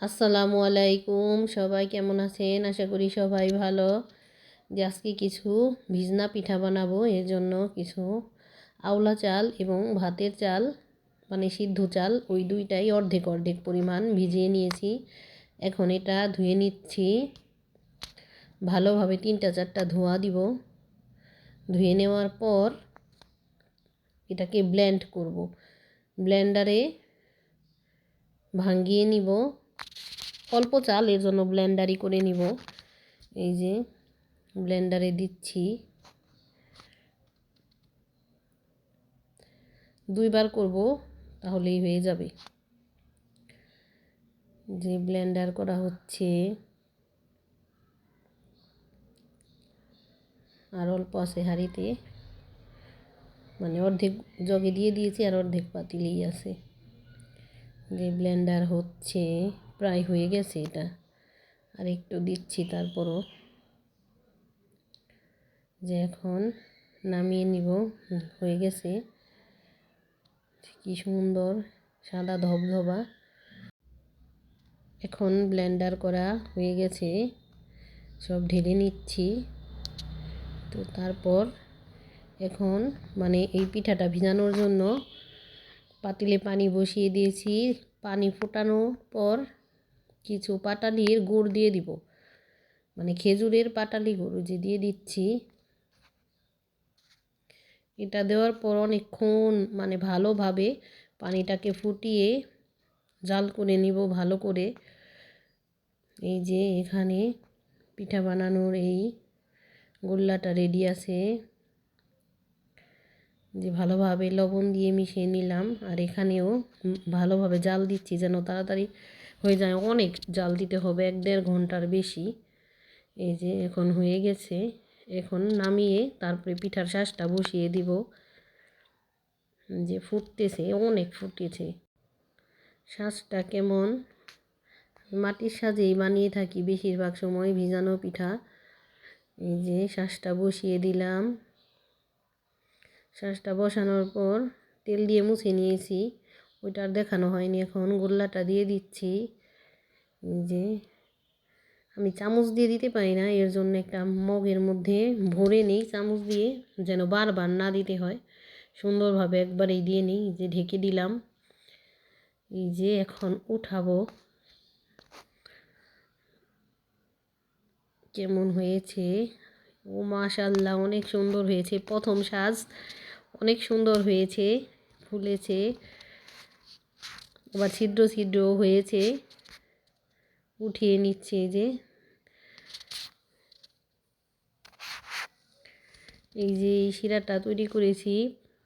আসসালামু আলাইকুম, সবাই কেমন আছেন? আশা করি সবাই ভালো। আজকে কিছু ভিজনা পিঠা বানাবো। এর জন্য কিছু আওলা চাল এবং ভাতের চাল মানে সিদ্ধ চাল ওই দুইটাই অর্ধেক অর্ধেক পরিমাণ ভিজিয়ে নিয়েছি। এখন এটা ধুয়ে নিচ্ছি। ভালোভাবে 3-4টা ধোয়া দিব। ধুয়ে নেওয়ার পর এটাকে ব্লেন্ড করব। ব্লেন্ডারে ভাঙিয়ে নিব। অল্প চাল, এর জন্য ব্লেন্ডারই করে নিব। এই যে ব্লেন্ডারে দিচ্ছি, 2বার করব তাহলেই হয়ে যাবে। যে ব্লেন্ডার করা হচ্ছে, আর অল্প আছে হাঁড়িতে, মানে অর্ধেক জগে দিয়ে দিয়েছি আর অর্ধেক পাতিলেই আছে। যে ব্লেন্ডার হচ্ছে, প্রায় হয়ে গেছে এটা, আর একটু দিচ্ছি তারপরও। যে এখন নামিয়ে নিব। হয়ে গেছে, কি সুন্দর সাদা ধবধবা। এখন ব্লেন্ডার করা হয়ে গেছে, সব ঢেলে নিচ্ছি। তো তারপর এখন মানে এই পিঠাটা ভিজানোর জন্য পাতিলে পানি বসিয়ে দিয়েছি। পানি ফোটানোর পর কিছু পাটালির গুড় দিয়ে দিব, মানে খেজুরের পাটালি গুড় যে দিয়ে দিচ্ছি। এটা দেওয়ার পর অনেকক্ষণ মানে ভালোভাবে পানিটাকে ফুটিয়ে জাল করে নিব ভালো করে। এই যে এখানে পিঠা বানানোর এই গোল্লাটা রেডি আছে। যে ভালোভাবে লবণ দিয়ে মিশিয়ে নিলাম, আর এখানেও ভালোভাবে জাল দিচ্ছি যেন তাড়াতাড়ি হয়ে যায়। অনেক জাল দিতে হবে, 1-1.5 ঘন্টার বেশি। এই যে এখন হয়ে গেছে। এখন নামিয়ে তারপরে পিঠার শাঁসটা বসিয়ে দিব। যে ফুটতেছে, অনেক ফুটেছে। শাঁসটা কেমন, মাটির সাজেই বানিয়ে থাকি বেশিরভাগ সময় ভিজানো পিঠা। এই যে শাঁসটা বসিয়ে দিলাম। শাঁসটা বসানোর পর তেল দিয়ে মুছে নিয়েছি, ওইটা আর দেখানো হয়নি। এখন গোল্লাটা দিয়ে দিচ্ছি। এই যে আমি চামচ দিয়ে দিতে পারি না, এর জন্য একটা মগের মধ্যে ভরে নিই চামচ দিয়ে, যেন বারবার না দিতে হয়, সুন্দরভাবে একবারেই দিয়ে নিই। যে ঢেকে দিলাম। এই যে এখন উঠাবো। কেমন হয়েছে? ও মাশাআল্লাহ, অনেক সুন্দর হয়েছে। প্রথম সাজ অনেক সুন্দর হয়েছে, ফুলেছে, আবার ছিদ্র ছিদ্র হয়েছে। উঠিয়ে নিচ্ছে। এই যে এই শিরাটা তৈরি করেছি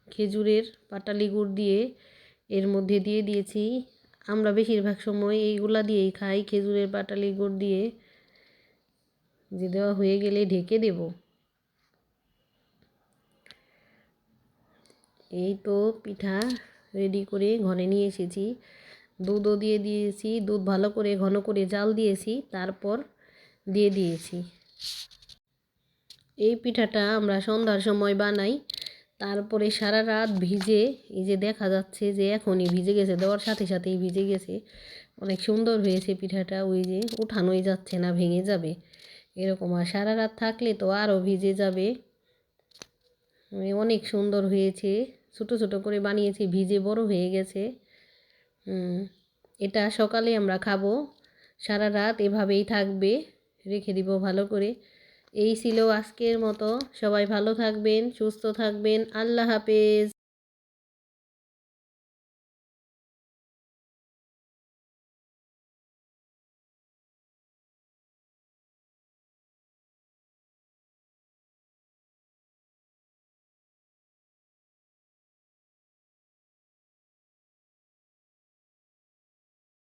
খেজুরের পাটালি গুড় দিয়ে, এর মধ্যে দিয়ে দিয়েছি। আমরা বেশিরভাগ সময় এইগুলা দিয়েই খাই, খেজুরের পাটালি গুড় দিয়ে। যে দেওয়া হয়ে গেলে ঢেকে দেব। এই তো পিঠা রেডি করে ঘরে নিয়ে এসেছি। দুধও দিয়ে দিয়েছি, দুধ ভালো করে ঘন করে জাল দিয়েছি, তারপর দিয়ে দিয়েছি। এই পিঠাটা আমরা সন্ধ্যার সময় বানাই, তারপরে সারা রাত ভিজে, এই যে দেখা যাচ্ছে যে এখনই ভিজে গেছে, দেওয়ার সাথে সাথেই ভিজে গেছে। অনেক সুন্দর হয়েছে পিঠাটা। ওই যে উঠানোই যাচ্ছে না, ভেঙে যাবে এরকম। আর সারা রাত থাকলে তো আরও ভিজে যাবে। অনেক সুন্দর হয়েছে। ছোট ছোট করে বানিয়েছি, ভিজে বড় হয়ে গেছে। এটা সকালে আমরা খাবো, সারা রাত এভাবেই থাকবে, রেখে দিব ভালো করে। এই ছিল আজকের মতো। সবাই ভালো থাকবেন, সুস্থ থাকবেন। আল্লাহ হাফেজ।